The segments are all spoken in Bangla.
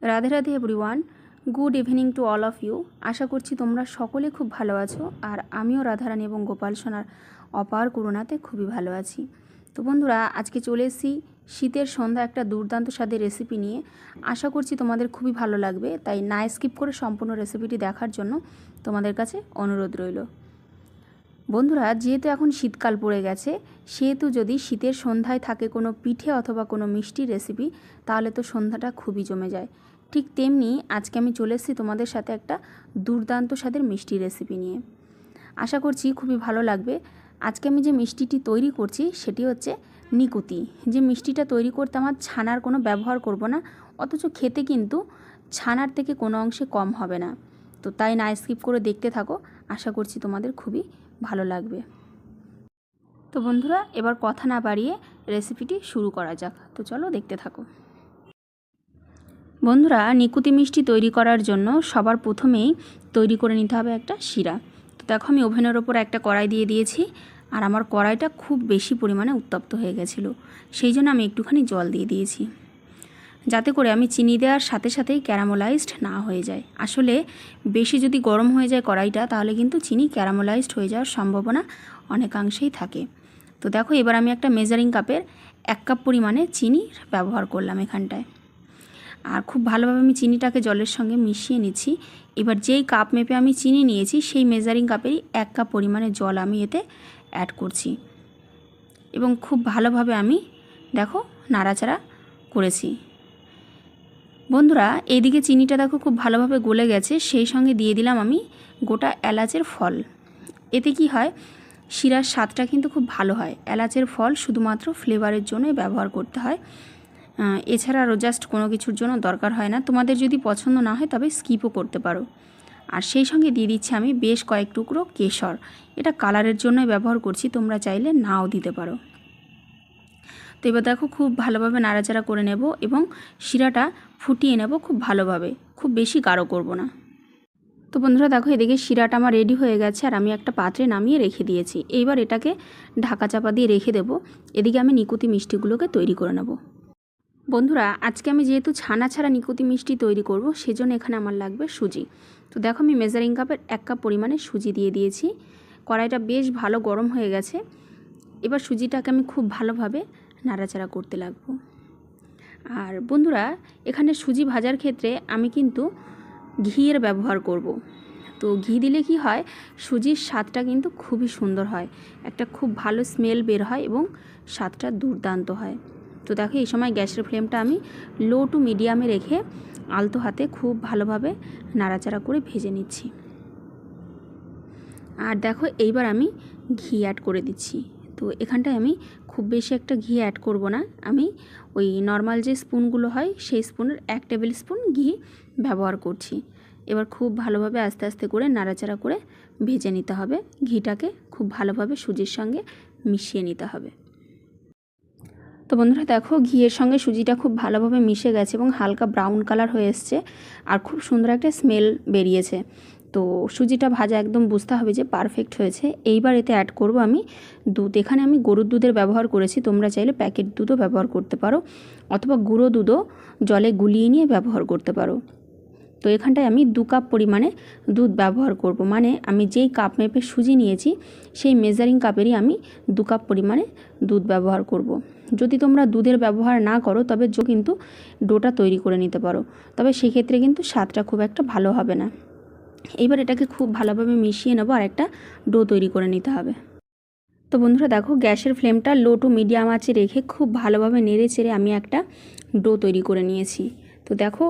Radhe Radhe everyone, good evening to all of you. আশা করছি তোমরা সকলে খুব ভালো আছো, আর আমিও রাধারানী এবং গোপাল সোনার অপার করুণাতে খুবই ভালো আছি। তো বন্ধুরা, আজকে চলে এসেছি শীতের সন্ধ্যা একটা দুর্দান্ত স্বাদের রেসিপি নিয়ে। আশা করছি তোমাদের খুবই ভালো লাগবে, তাই না স্কিপ করে সম্পূর্ণ রেসিপিটি দেখার জন্য তোমাদের কাছে অনুরোধ রইল। বন্ধুরা, যেহেতু এখন শীতকাল পড়ে গেছে, সেহেতু যদি শীতের সন্ধ্যায় থাকে কোনো পিঠে অথবা কোনো মিষ্টি রেসিপি, তাহলে তো সন্ধ্যাটা খুবই জমে যায়। ঠিক তেমনি আজকে আমি চলে এসেছি তোমাদের সাথে একটা দুর্দান্ত স্বাদের মিষ্টি রেসিপি নিয়ে। আশা করছি খুবই ভালো লাগবে। আজকে আমি যে মিষ্টিটি তৈরি করছি সেটি হচ্ছে নিকুতি। যে মিষ্টিটা তৈরি করতে আমার ছানার কোনো ব্যবহার করব না, অথচ খেতে কিন্তু ছানার থেকে কোনো অংশে কম হবে না। তো তাই না স্কিপ করে দেখতে থাকো, আশা করছি তোমাদের খুবই ভালো লাগবে। তো বন্ধুরা, এবার কথা না বাড়িয়ে রেসিপিটি শুরু করা যাক। তো চলো দেখতে থাকো। বন্ধুরা, নিকুতি মিষ্টি তৈরি করার জন্য সবার প্রথমেই তৈরি করে নিতে হবে একটা শিরা। তো দেখো, আমি ওভেনের ওপর একটা কড়াই দিয়ে দিয়েছি, আর আমার কড়াইটা খুব বেশি পরিমাণে উত্তপ্ত হয়ে গেছিলো, সেই জন্য আমি একটুখানি জল দিয়ে দিয়েছি, যাতে করে আমি চিনি দেওয়ার সাথে সাথেই ক্যারামেলাইজড না হয়ে যায়। আসলে বেশি যদি গরম হয়ে যায় কড়াইটা, তাহলে কিন্তু চিনি ক্যারামেলাইজড হয়ে যাওয়ার সম্ভাবনা অনেকাংশেই থাকে। তো দেখো, এবার আমি একটা মেজারিং কাপের 1 কাপ পরিমাণে চিনি ব্যবহার করলাম এখানটায়, আর খুব ভালোভাবে আমি চিনিটাকে জলের সঙ্গে মিশিয়ে নিচ্ছি। এবার যেই কাপ মেপে আমি চিনি নিয়েছি, সেই মেজারিং কাপেরই 1 কাপ পরিমাণে জল আমি এতে অ্যাড করছি, এবং খুব ভালোভাবে আমি দেখো নাড়াচাড়া করেছি। বন্ধুরা, এইদিকে চিনিটা দেখো খুব ভালোভাবে গলে গেছে, সেই সঙ্গে দিয়ে দিলাম আমি গোটা এলাচের ফল। এতে কি হয়, শিরার স্বাদটা কিন্তু খুব ভালো হয়। এলাচের ফল শুধুমাত্র ফ্লেভারের জন্যই ব্যবহার করতে হয়, এছাড়া আরও জাস্ট কোনো কিছুর জন্য দরকার হয় না। তোমাদের যদি পছন্দ না হয় তবে স্কিপও করতে পারো। আর সেই সঙ্গে দিয়ে দিচ্ছি আমি বেশ কয়েক টুকরো কেশর। এটা কালারের জন্যই ব্যবহার করছি, তোমরা চাইলে নাও দিতে পারো। তো এবার দেখো, খুব ভালোভাবে নাড়াচাড়া করে নেব এবং শিরাটা ফুটিয়ে নেব খুব ভালোভাবে, খুব বেশি গাঢ় করব না। তো বন্ধুরা দেখো, এদিকে শিরাটা আমার রেডি হয়ে গেছে, আর আমি একটা পাত্রে নামিয়ে রেখে দিয়েছি। এইবার এটাকে ঢাকা চাপা দিয়ে রেখে দেব। এদিকে আমি নিকুতি মিষ্টিগুলোকে তৈরি করে নেব। বন্ধুরা, আজকে আমি যেহেতু ছানা ছাড়া নিকুতি মিষ্টি তৈরি করব, সেজন্য এখানে আমার লাগবে সুজি। তো দেখো, আমি মেজারিং কাপের 1 কাপ পরিমাণে সুজি দিয়ে দিয়েছি। কড়াইটা বেশ ভালো গরম হয়ে গেছে। এবার সুজিটাকে আমি খুব ভালোভাবে নাড়াচাড়া করতে লাগবো। আর বন্ধুরা, এখানে সুজি ভাজার ক্ষেত্রে আমি কিন্তু ঘিয়ের ব্যবহার করব। তো ঘি দিলে কি হয়, সুজির স্বাদটা কিন্তু খুবই সুন্দর হয়, একটা খুব ভালো স্মেল বের হয় এবং স্বাদটা দুর্দান্ত হয়। তো দেখো, এই সময় গ্যাসের ফ্লেমটা আমি লো টু মিডিয়ামে রেখে আলতো হাতে খুব ভালোভাবে নাড়াচাড়া করে ভেজে নিচ্ছি। আর দেখো, এইবার আমি ঘি অ্যাড করে দিচ্ছি। তো এখানটায় আমি খুব বেশি একটা ঘি অ্যাড করব না, আমি ওই নর্মাল যে স্পুনগুলো হয় সেই স্পুনের 1 টেবিল স্পুন ঘি ব্যবহার করছি। এবার খুব ভালোভাবে আস্তে আস্তে করে নাড়াচাড়া করে ভেজে নিতে হবে। ঘিটাকে খুব ভালোভাবে সুজির সঙ্গে মিশিয়ে নিতে হবে। তো বন্ধুরা দেখো, ঘিয়ের সঙ্গে সুজিটা খুব ভালোভাবে মিশে গেছে এবং হালকা ব্রাউন কালার হয়ে এসছে, আর খুব সুন্দর একটা স্মেল বেরিয়েছে। তো সুজিটা ভাজা একদম বুঝতে হবে যে পারফেক্ট হয়েছে। এইবার এতে অ্যাড করব আমি দুধ। এখানে আমি গরুর দুধের ব্যবহার করেছি, তোমরা চাইলে প্যাকেট দুধও ব্যবহার করতে পারো, অথবা গুঁড়ো দুধও জলে গুলিয়ে নিয়ে ব্যবহার করতে পারো। তো এখানটায় আমি 2 কাপ পরিমাণে দুধ ব্যবহার করব, মানে আমি যেই কাপ মেপে সুজি নিয়েছি সেই মেজারিং কাপেরই আমি 2 কাপ পরিমাণে দুধ ব্যবহার করব। যদি তোমরা দুধের ব্যবহার না করো তবে কিন্তু ডোটা তৈরি করে নিতে পারো, তবে সেক্ষেত্রে কিন্তু স্বাদটা খুব একটা ভালো হবে না। এইবার এটাকে খুব ভালোভাবে মিশিয়ে নেব, আর একটা ডো তৈরি করে নিতে হবে। তো বন্ধুরা দেখো, গ্যাসের ফ্লেমটা লো টু মিডিয়াম আঁচে রেখে খুব ভালোভাবে নেড়ে চেড়ে আমি একটা ডো তৈরি করে নিয়েছি। তো দেখো,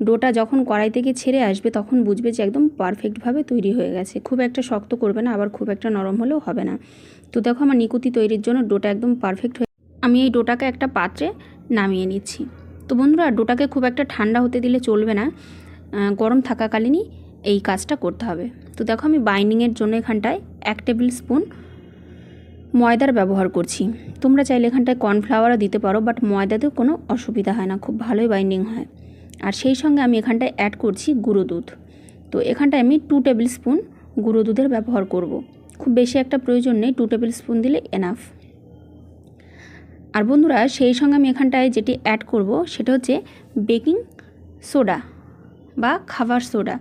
ডোটা যখন কড়াই থেকে ছেড়ে আসবে তখন বুঝবে যে একদম পারফেক্টভাবে তৈরি হয়ে গেছে। খুব একটা শক্ত করবে না, আবার খুব একটা নরম হলেও হবে না। তো দেখো, আমার নিকুতি তৈরির জন্য ডোটা একদম পারফেক্ট হয়ে, আমি এই ডোটাকে একটা পাত্রে নামিয়ে নিচ্ছি। তো বন্ধুরা, ডোটাকে খুব একটা ঠান্ডা হতে দিলে চলবে না, গরম থাকাকালীনই এই কাজটা করতে হবে। তো দেখো, আমি বাইন্ডিংয়ের জন্য এখানটায় 1 টেবিল স্পুন ময়দার ব্যবহার করছি। তোমরা চাইলে এখানটায় কর্নফ্লাওয়ারও দিতে পারো, বাট ময়দাতেও কোনো অসুবিধা হয় না, খুব ভালোই বাইন্ডিং হয়। আর সেই সঙ্গে আমি এখানটায় অ্যাড করছি গুঁড়ো দুধ। তো এখানটায় আমি 2 টেবিল স্পুন গুঁড়ো দুধের ব্যবহার করব। খুব বেশি একটা প্রয়োজন নেই, 2 টেবিল স্পুন দিলে এনাফ। আর বন্ধুরা, সেই সঙ্গে আমি এখানটায় যেটি অ্যাড করব সেটা হচ্ছে বেকিং সোডা বা খাবার সোডা।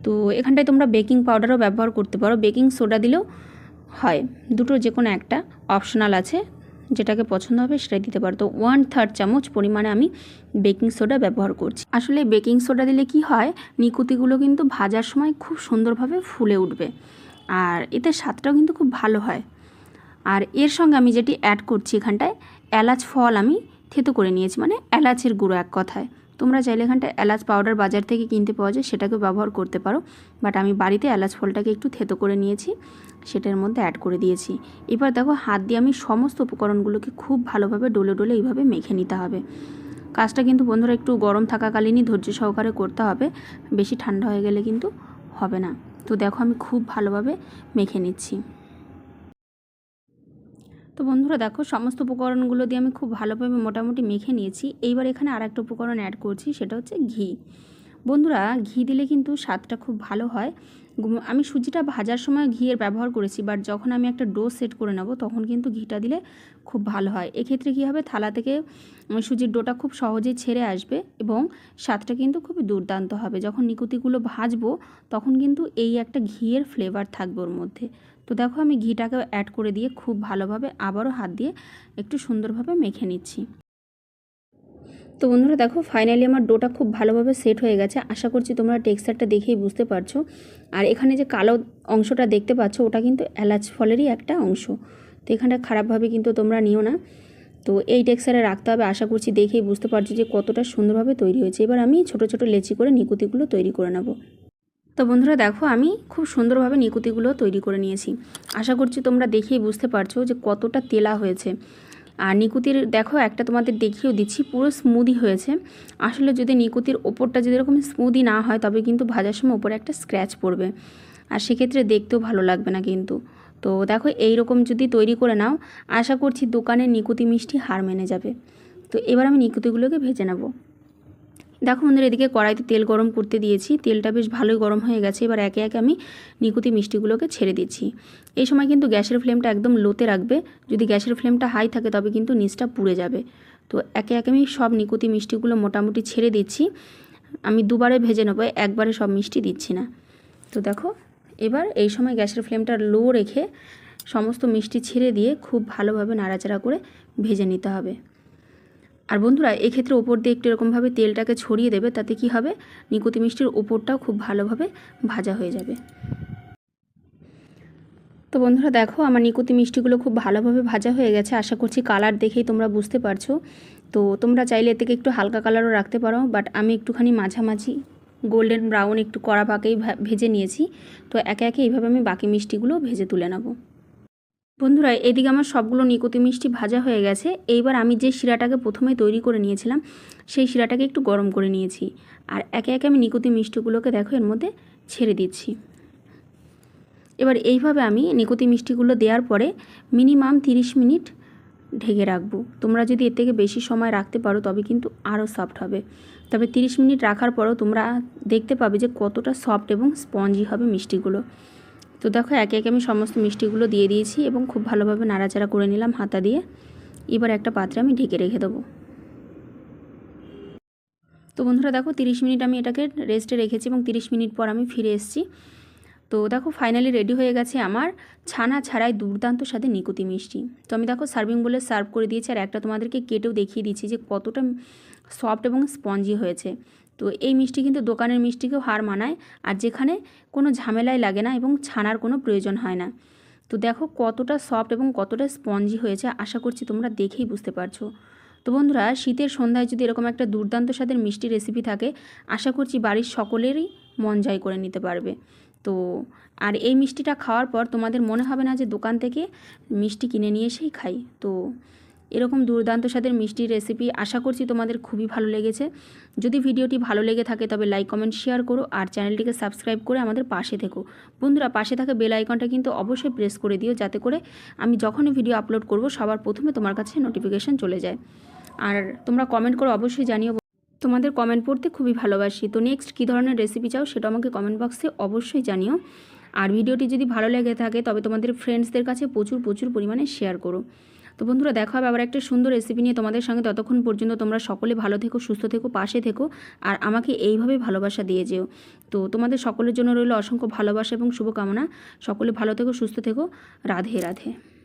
তো এখানটায় তোমরা বেকিং পাউডারও ব্যবহার করতে পারো, বেকিং সোডা দিলেও হয়, দুটো যে কোনো একটা অপশনাল আছে, যেটাকে পছন্দ হবে সেটাই দিতে পারো। তো 1/3 চামচ পরিমাণে আমি বেকিং সোডা ব্যবহার করছি। আসলে বেকিং সোডা দিলে কি হয়, নিকুতিগুলো কিন্তু ভাজার সময় খুব সুন্দরভাবে ফুলে উঠবে, আর এতে স্বাদটাও কিন্তু খুব ভালো হয়। আর এর সঙ্গে আমি যেটি অ্যাড করছি এখানটায় এলাচ ফল আমি থেতো করে নিয়েছি, মানে এলাচের গুঁড়ো এক কথায়। তোমরা চাইলে এখানটায় এলাচ পাউডার বাজার থেকে কিনতে পাওয়া যায়, সেটাকে ব্যবহার করতে পারো, বাট আমি বাড়িতে এলাচ ফলটাকে একটু থেতো করে নিয়েছি, সেটার মধ্যে অ্যাড করে দিয়েছি। এবার দেখো হাত দিয়ে আমি সমস্ত উপকরণগুলোকে খুব ভালোভাবে ডলে ডলে এইভাবে মেখে নিতে হবে। কাজটা কিন্তু বন্ধুরা একটু গরম থাকাকালীনই ধৈর্য সহকারে করতে হবে, বেশি ঠান্ডা হয়ে গেলে কিন্তু হবে না। তো দেখো আমি খুব ভালোভাবে মেখে নিচ্ছি। তো বন্ধুরা দেখো সমস্ত উপকরণগুলো দিয়ে আমি খুব ভালোভাবে মোটামুটি মেখে নিয়েছি। এইবার এখানে আর একটা উপকরণ অ্যাড করছি, সেটা হচ্ছে ঘি। বন্ধুরা ঘি দিলে কিন্তু স্বাদটা খুব ভালো হয়। আমি সুজিটা ভাজার সময় ঘিয়ের ব্যবহার করেছি, বাট যখন আমি একটা ডো সেট করে নেব তখন কিন্তু ঘিটা দিলে খুব ভালো হয়। এক্ষেত্রে কী হবে, থালা থেকে সুজির ডোটা খুব সহজেই ছেড়ে আসবে এবং স্বাদটা কিন্তু খুবই দুর্দান্ত হবে। যখন নিকুতিগুলো ভাজবো তখন কিন্তু এই একটা ঘিয়ের ফ্লেভার থাকবে ওর মধ্যে। তো দেখো আমি ঘিটাকে অ্যাড করে দিয়ে খুব ভালোভাবে আবারও হাত দিয়ে একটু সুন্দরভাবে মেখে নিচ্ছি। তো বন্ধুরা দেখো ফাইনালি আমার ডোটা খুব ভালোভাবে সেট হয়ে গেছে। আশা করছি তোমরা টেক্সচারটা দেখেই বুঝতে পারছো। আর এখানে যে কালো অংশটা দেখতে পাচ্ছ ওটা কিন্তু এলাচ ফলেরই একটা অংশ। তো এখানটা খারাপভাবে কিন্তু তোমরা নিও না। তো এই টেক্সচারে রাখতে হবে। আশা করছি দেখেই বুঝতে পারছো যে কতটা সুন্দরভাবে তৈরি হয়েছে। এবার আমি ছোট ছোট লেচি করে নিকুতিগুলো তৈরি করে নেব। তো বন্ধুরা দেখো আমি খুব সুন্দরভাবে নিকুতিগুলো তৈরি করে নিয়েছি। আশা করছি তোমরা দেখেই বুঝতে পারছো যে কতটা তেলা হয়েছে। আর নিকুতির দেখো একটা তোমাদের দেখিয়েও দিচ্ছি, পুরো স্মুদি হয়েছে। আসলে যদি নিকুতির ওপরটা যদি এরকম স্মুদি না হয় তবে কিন্তু ভাজার সময় ওপরে একটা স্ক্র্যাচ পড়বে, আর সেক্ষেত্রে দেখতেও ভালো লাগবে না কিন্তু। তো দেখো এই রকম যদি তৈরি করে নাও, আশা করছি দোকানের নিকুতি মিষ্টি হার মেনে যাবে। তো এবার আমি নিকুতিগুলোকে ভেজে নেব। দেখো বন্ধুরা এদিকে কড়াইতে তেল গরম করতে দিয়েছি, তেলটা বেশ ভালোই গরম হয়ে গেছে। এবার একে একে আমি নিকুতি মিষ্টিগুলোকে ছেড়ে দিচ্ছি। এই সময় কিন্তু গ্যাসের ফ্লেমটা একদম লোতে রাখবে, যদি গ্যাসের ফ্লেমটা হাই থাকে তবে কিন্তু নিচটা পুড়ে যাবে। তো একে একে আমি সব নিকুতি মিষ্টিগুলো মোটামুটি ছেড়ে দিচ্ছি। আমি দুবারে ভেজে নেবো, একবারে সব মিষ্টি দিচ্ছি না। তো দেখো এবার এই সময় গ্যাসের ফ্লেমটা লো রেখে সমস্ত মিষ্টি ছেড়ে দিয়ে খুব ভালোভাবে নাড়াচাড়া করে ভেজে নিতে হবে। আর বন্ধুরা এক্ষেত্রে ওপর দিয়ে একটু এরকমভাবে তেলটাকে ছড়িয়ে দেবে, তাতে কি হবে, নিকুতি মিষ্টির ওপরটাও খুব ভালোভাবে ভাজা হয়ে যাবে। তো বন্ধুরা দেখো আমার নিকুতি মিষ্টিগুলো খুব ভালোভাবে ভাজা হয়ে গেছে। আশা করছি কালার দেখেই তোমরা বুঝতে পারছো। তো তোমরা চাইলে এর থেকে একটু হালকা কালারও রাখতে পারো, বাট আমি একটুখানি মাঝামাঝি গোল্ডেন ব্রাউন একটু কড়া পাকেই ভেজে নিয়েছি। তো একে একে এইভাবে আমি বাকি মিষ্টিগুলো ভেজে তুলে নেব। বন্ধুরা এদিকে আমার সবগুলো নিকুতি মিষ্টি ভাজা হয়ে গেছে। এইবার আমি যে শিরাটাকে প্রথমে তৈরি করে নিয়েছিলাম সেই শিরাটাকে একটু গরম করে নিয়েছি, আর একে একে আমি নিকুতি মিষ্টিগুলোকে দেখো এর মধ্যে ছেড়ে দিচ্ছি। এবার এইভাবে আমি নিকুতি মিষ্টিগুলো দেওয়ার পরে মিনিমাম 30 মিনিট ঢেকে রাখবো। তোমরা যদি এর থেকে বেশি সময় রাখতে পারো তবে কিন্তু আরও সফট হবে। তবে 30 মিনিট রাখার পরও তোমরা দেখতে পাবে যে কতটা সফট এবং স্পঞ্জি হবে মিষ্টিগুলো। তো দেখো একে একে আমি সমস্ত মিষ্টিগুলো দিয়ে দিয়েছি এবং খুব ভালোভাবে নাড়াচাড়া করে নিলাম হাতা দিয়ে। এবার একটা পাত্রে আমি ঢেকে রেখে দেবো। তো বন্ধুরা দেখো 30 মিনিট আমি এটাকে রেস্টে রেখেছি এবং 30 মিনিট পর আমি ফিরে এসেছি। তো দেখো ফাইনালি রেডি হয়ে গেছে আমার ছানা ছাড়াই দুর্দান্ত স্বাদে নিকুতি মিষ্টি। তো আমি দেখো সার্ভিং বলে সার্ভ করে দিয়েছি, আর একটা তোমাদেরকে কেটেও দেখিয়ে দিচ্ছি যে কতটা সফট এবং স্পঞ্জি হয়েছে। তো এই মিষ্টি কিন্তু দোকানের মিষ্টিকেও হার মানায়, আর যেখানে কোনো ঝামেলাই লাগে না এবং ছানার কোনো প্রয়োজন হয় না। তো দেখো কতটা সফট এবং কতটা স্পঞ্জি হয়েছে, আশা করছি তোমরা দেখেই বুঝতে পারছো। তো বন্ধুরা শীতের সন্ধ্যায় যদি এরকম একটা দুর্দান্ত স্বাদের মিষ্টি রেসিপি থাকে, আশা করছি বাড়ির সকলেরই মন জয় করে নিতে পারবে। তো আর এই মিষ্টিটা খাওয়ার পর তোমাদের মনে হবে না যে দোকান থেকে মিষ্টি কিনে নিয়ে এসেই খাই। তো এরকম দুর্দান্ত স্বাদের মিষ্টির রেসিপি আশা করছি তোমাদের খুবই ভালো লেগেছে। যদি ভিডিওটি ভালো লেগে থাকে তবে লাইক কমেন্ট শেয়ার করো, আর চ্যানেলটিকে সাবস্ক্রাইব করে আমাদের পাশে থেকো। বন্ধুরা পাশে থাকা বেল আইকনটা কিন্তু অবশ্যই প্রেস করে দিও, যাতে করে আমি যখনই ভিডিও আপলোড করব সবার প্রথমে তোমার কাছে নোটিফিকেশান চলে যায়। আর তোমরা কমেন্ট করো, অবশ্যই জানিও, তোমাদের কমেন্ট পড়তে খুবই ভালোবাসি। তো নেক্সট কী ধরনের রেসিপি চাও সেটা আমাকে কমেন্ট বক্সে অবশ্যই জানিও। আর ভিডিওটি যদি ভালো লেগে থাকে তবে তোমাদের ফ্রেন্ডসদের কাছে প্রচুর পরিমাণে শেয়ার করো। তো বন্ধুরা দেখা হবে আবার একটা সুন্দর রেসিপি নিয়ে তোমাদের সঙ্গে। ততক্ষণ পর্যন্ত তোমরা সকলে ভালো থেকো, সুস্থ থেকো, পাশে থেকো আর আমাকে এইভাবেই ভালোবাসা দিয়ে যেও। তো তোমাদের সকলের জন্য রইল অসংখ্য ভালোবাসা এবং শুভকামনা। সকলে ভালো থেকো, সুস্থ থেকো। রাধে রাধে।